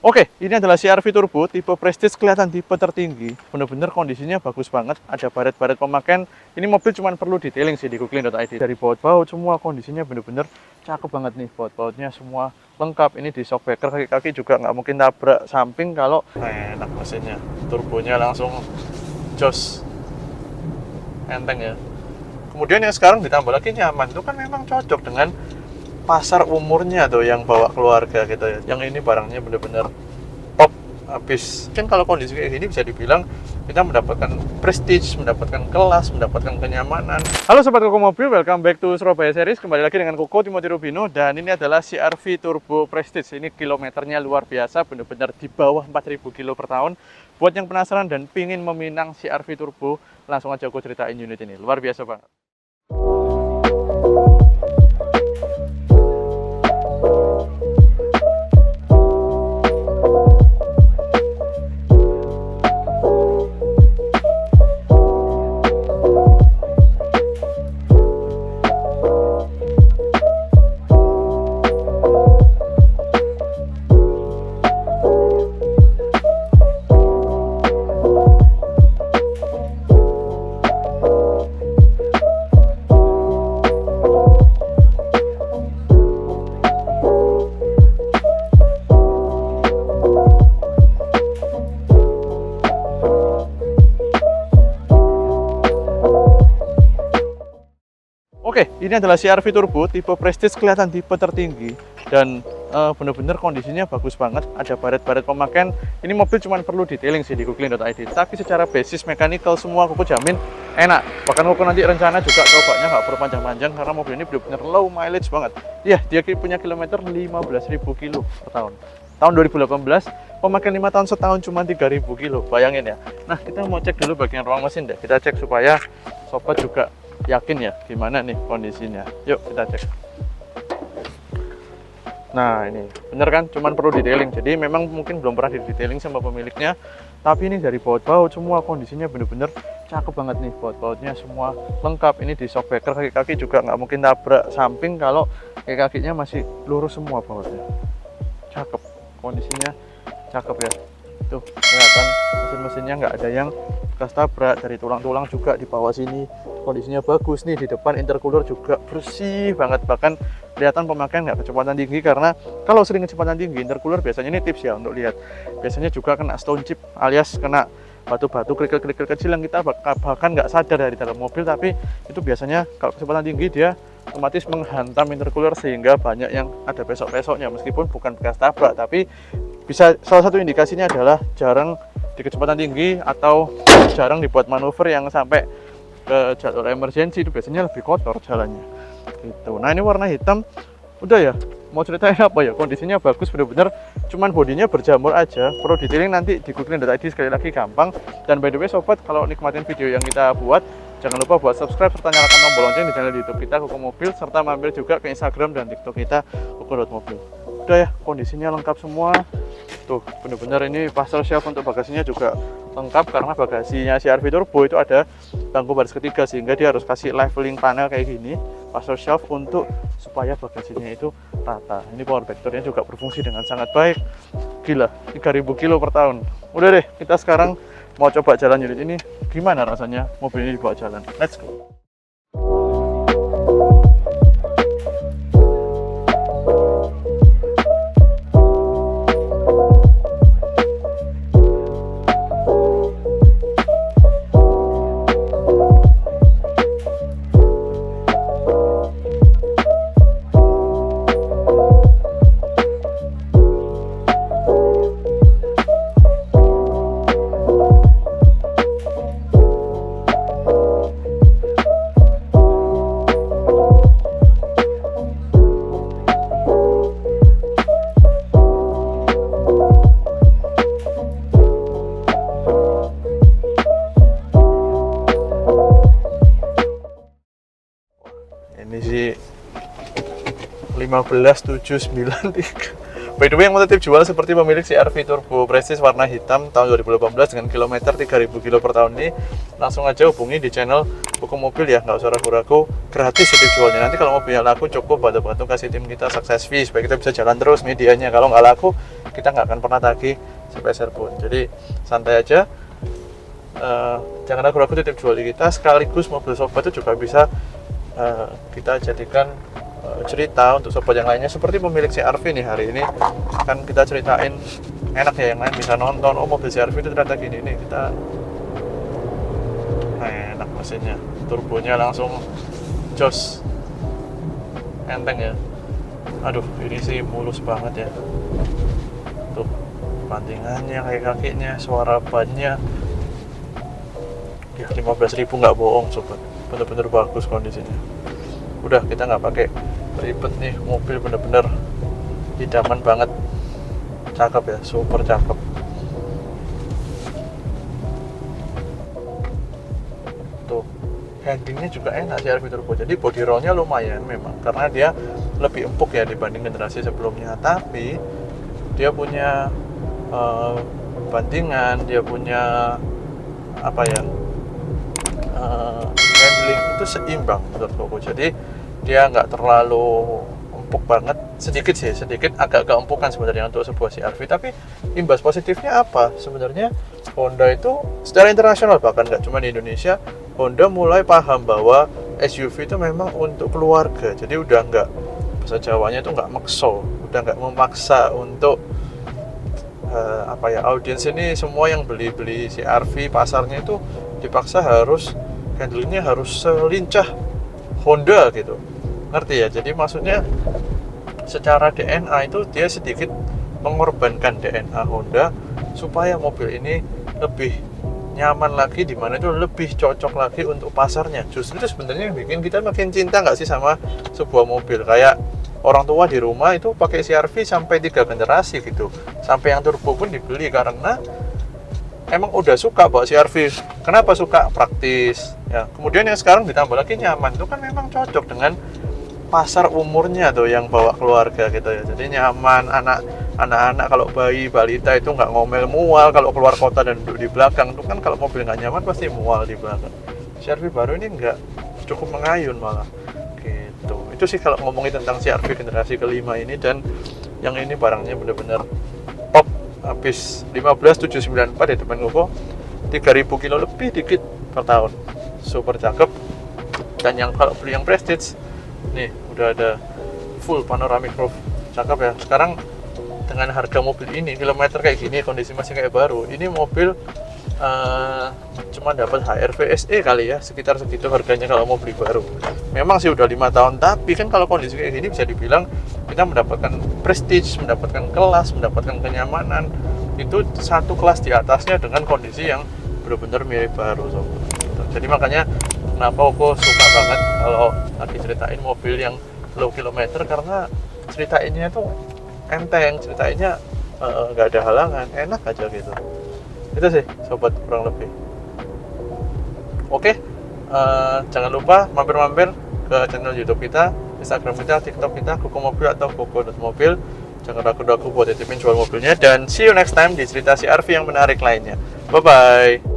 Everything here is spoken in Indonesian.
Oke, ini adalah CR-V Turbo tipe Prestige, kelihatan tipe tertinggi. Bener-bener kondisinya bagus banget. Ada baret-baret pemakaian. Ini mobil cuma perlu detailing sih di googling.id. Dari baut-baut semua kondisinya bener-bener cakep banget nih. Baut-bautnya semua lengkap. Ini di shockbreaker, kaki-kaki juga nggak mungkin tabrak samping kalau enak mesinnya. Turbonya langsung jos, enteng ya. Kemudian yang sekarang ditambah lagi nyaman, itu kan memang cocok dengan pasar umurnya tuh yang bawa keluarga gitu ya. Yang ini barangnya bener-bener top habis. Mungkin kalau kondisi kayak gini bisa dibilang kita mendapatkan prestige, mendapatkan kelas, mendapatkan kenyamanan. Halo Sobat Koko Mobil, welcome back to Surabaya Series. Kembali lagi dengan Koko Timothy Rubino, dan ini adalah CR-V Turbo Prestige. Ini kilometernya luar biasa, bener-bener di bawah 4000 kilo per tahun. Buat yang penasaran dan pingin meminang CR-V Turbo, langsung aja aku ceritain unit ini. Luar biasa banget. Oke, ini adalah CR-V Turbo tipe Prestige, kelihatan tipe tertinggi dan bener-bener kondisinya bagus banget. Ada baret-baret pemakaian. Ini mobil cuma perlu detailing sih di googling.id. Tapi secara basis mechanical semua Koko jamin enak. Bahkan Koko nanti rencana juga cobanya nggak perlu panjang-panjang karena mobil ini bener-bener low mileage banget. Ya, dia punya kilometer 15.000 kilo per tahun. Tahun 2018, pemakaian 5 tahun setahun cuma 3.000 kilo. Bayangin ya. Nah, kita mau cek dulu bagian ruang mesin deh. Kita cek supaya sobat juga yakin ya gimana nih kondisinya. Yuk kita cek. Nah ini bener kan, cuman perlu detailing. Jadi memang mungkin belum pernah di detailing sama pemiliknya, tapi ini dari baut-baut semua kondisinya bener-bener cakep banget nih. Baut-bautnya semua lengkap. Ini di shockbreaker, kaki-kaki juga nggak mungkin tabrak samping kalau kaki-kakinya masih lurus semua bautnya. Cakep, kondisinya cakep ya. Tuh kelihatan mesin-mesinnya nggak ada yang bekas tabrak. Dari tulang-tulang juga di bawah sini kondisinya bagus nih. Di depan intercooler juga bersih banget, bahkan kelihatan pemakaian nggak kecepatan tinggi, karena kalau sering kecepatan tinggi intercooler biasanya, ini tips ya untuk lihat, biasanya juga kena stone chip alias kena batu-batu kerikil-kerikil kecil yang kita bahkan nggak sadar dari dalam mobil. Tapi itu biasanya kalau kecepatan tinggi dia otomatis menghantam intercooler sehingga banyak yang ada pesok-pesoknya, meskipun bukan bekas tabrak. Tapi bisa, salah satu indikasinya adalah jarang di kecepatan tinggi atau jarang dibuat manuver yang sampai ke jalur emergency, itu biasanya lebih kotor jalannya gitu. Nah ini warna hitam, udah ya, mau ceritain apa ya, kondisinya bagus bener-bener, cuman bodinya berjamur aja. Perlu detailing nanti di googling.id, sekali lagi gampang. Dan by the way sobat, kalau nikmatin video yang kita buat, jangan lupa buat subscribe serta nyalakan tombol lonceng di channel YouTube kita Koko Mobil, serta mampir juga ke Instagram dan TikTok kita Koko.mobil. Udah ya, kondisinya lengkap semua. Tuh bener-bener ini pastel shelf untuk bagasinya juga lengkap, karena bagasinya CR-V Turbo itu ada bangku baris ketiga, sehingga dia harus kasih leveling panel kayak gini, pastel shelf, untuk supaya bagasinya itu rata. Ini power vectornya juga berfungsi dengan sangat baik. Gila, 3.000 kilo per tahun. Udah deh, kita sekarang mau coba jalan unit ini. Gimana rasanya mobil ini dibawa jalan? Let's go. Ini sih 15793 By the way, yang mau titip jual seperti pemilik CR-V Turbo Prestige warna hitam tahun 2018 dengan kilometer 3000 kilo per tahun ini, langsung aja hubungi di channel Buku Mobil ya, nggak usah ragu-ragu, gratis titip jualnya. Nanti kalau mobilnya laku cukup bantu-bantu kasih tim kita sukses fee supaya kita bisa jalan terus medianya. Kalau nggak laku, kita nggak akan pernah tagih sepeser pun. Jadi santai aja. Jangan ragu-ragu titip jual di kita, sekaligus mobil sobat itu juga bisa kita jadikan cerita untuk sobat yang lainnya, seperti pemilik CR-V nih. Hari ini kan kita ceritain, enak ya, yang lain bisa nonton, oh mobil CR-V itu ternyata gini nih, kita enak mesinnya, turbonya langsung jos, enteng ya. Aduh, ini sih mulus banget ya, tuh bantingannya, kaki-kakinya, suara bannya ya, 15.000 nggak bohong sobat, bener-bener bagus kondisinya. Udah, kita nggak pakai ribet nih, mobil bener-bener idaman banget, cakep ya, super cakep. Tuh, handlingnya juga enak CR-V Turbo, jadi body rollnya lumayan memang, karena dia lebih empuk ya dibanding generasi sebelumnya, tapi dia punya bantingan, dia punya apa ya, handling itu seimbang menurutku. Jadi dia nggak terlalu empuk banget, sedikit sih, sedikit agak keempukan sebenarnya untuk sebuah CR-V. Tapi imbas positifnya apa? Sebenarnya Honda itu secara internasional, bahkan nggak cuma di Indonesia, Honda mulai paham bahwa SUV itu memang untuk keluarga. Jadi udah nggak, bahasa Jawanya itu nggak makso, udah nggak memaksa untuk apa ya, audiens ini semua yang beli CR-V pasarnya itu dipaksa harus handlingnya harus selincah Honda gitu, ngerti ya? Jadi maksudnya secara DNA itu dia sedikit mengorbankan DNA Honda supaya mobil ini lebih nyaman lagi, dimana itu lebih cocok lagi untuk pasarnya. Justru itu sebenarnya yang bikin kita makin cinta nggak sih sama sebuah mobil. Kayak orang tua di rumah itu pakai CR-V sampai 3 generasi gitu, sampai yang turbo pun dibeli karena emang udah suka bawa CR-V. Kenapa suka? Praktis ya. Kemudian yang sekarang ditambah lagi nyaman, itu kan memang cocok dengan pasar umurnya tuh yang bawa keluarga gitu ya. Jadi nyaman, anak-anak kalau bayi balita itu nggak ngomel mual kalau keluar kota dan duduk di belakang. Itu kan kalau mobil nggak nyaman pasti mual di belakang. CR-V baru ini nggak, cukup mengayun malah gitu. Itu sih kalau ngomongin tentang CR-V generasi kelima ini. Dan yang ini barangnya bener-bener top, habis 15.794 di depan Gogo, 3.000 kilo lebih dikit per tahun, super cakep. Dan yang kalau beli yang Prestige nih udah ada full panoramic roof, cakep ya. Sekarang dengan harga mobil ini, kilometer kayak gini, kondisi masih kayak baru, ini mobil cuma dapat HRV SE kali ya, sekitar segitu harganya kalau mau beli baru. Memang sih udah 5 tahun, tapi kan kalau kondisi kayak gini bisa dibilang kita mendapatkan prestige, mendapatkan kelas, mendapatkan kenyamanan, itu satu kelas di atasnya dengan kondisi yang benar-benar mirip baru sobat. Jadi makanya kenapa aku suka banget kalau lagi ceritain mobil yang low kilometer, karena ceritainnya tuh enteng, ceritainnya nggak ada halangan, enak aja gitu. Itu sih sobat kurang lebih. Oke, jangan lupa mampir-mampir ke channel YouTube kita, Instagram kita, TikTok kita, Gogo Mobil atau Gogo.mobil. Jangan ragu-ragu buat titipin jual mobilnya, dan see you next time di cerita CR-V yang menarik lainnya. Bye bye.